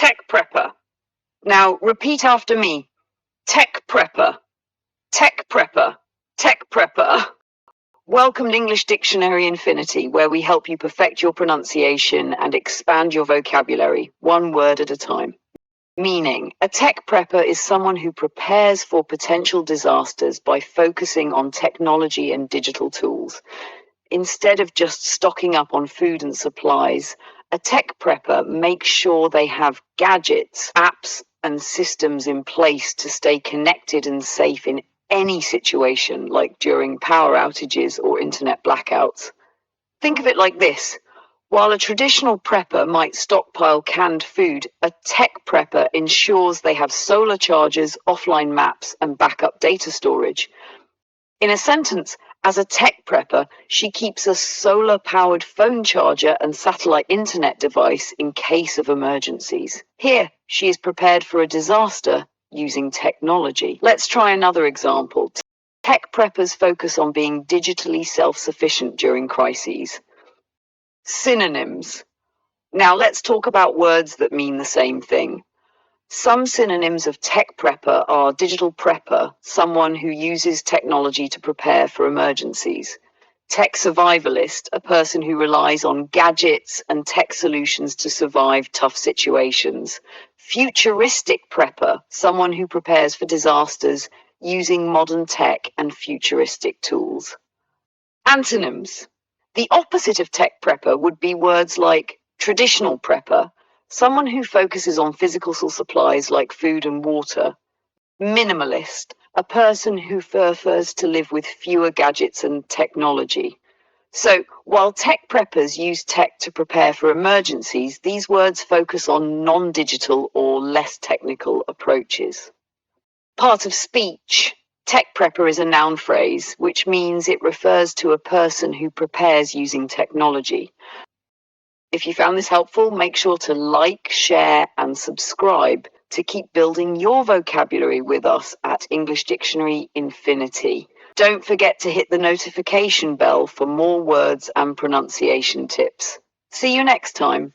Tech prepper. Now repeat after me. Tech prepper. Tech prepper. Tech prepper. Welcome to English Dictionary Infinity, where we help you perfect your pronunciation and expand your vocabulary, one word at a time. Meaning, a tech prepper is someone who prepares for potential disasters by focusing on technology and digital tools. Instead of just stocking up on food and supplies, a tech prepper makes sure they have gadgets, apps, and systems in place to stay connected and safe in any situation, like during power outages or internet blackouts. Think of it like this. While a traditional prepper might stockpile canned food, a tech prepper ensures they have solar chargers, offline maps, and backup data storage. In a sentence, as a tech prepper, she keeps a solar-powered phone charger and satellite internet device in case of emergencies. Here, she is prepared for a disaster using technology. Let's try another example. Tech preppers focus on being digitally self-sufficient during crises. Synonyms. Now let's talk about words that mean the same thing. Some synonyms of tech prepper are digital prepper, someone who uses technology to prepare for emergencies. Tech survivalist, a person who relies on gadgets and tech solutions to survive tough situations. Futuristic prepper, someone who prepares for disasters using modern tech and futuristic tools. Antonyms. The opposite of tech prepper would be words like traditional prepper, someone who focuses on physical supplies like food and water. Minimalist, a person who prefers to live with fewer gadgets and technology. So, while tech preppers use tech to prepare for emergencies, these words focus on non-digital or less technical approaches. Part of speech. Tech prepper is a noun phrase, which means it refers to a person who prepares using technology. If you found this helpful, make sure to like, share, and subscribe to keep building your vocabulary with us at English Dictionary Infinity. Don't forget to hit the notification bell for more words and pronunciation tips. See you next time.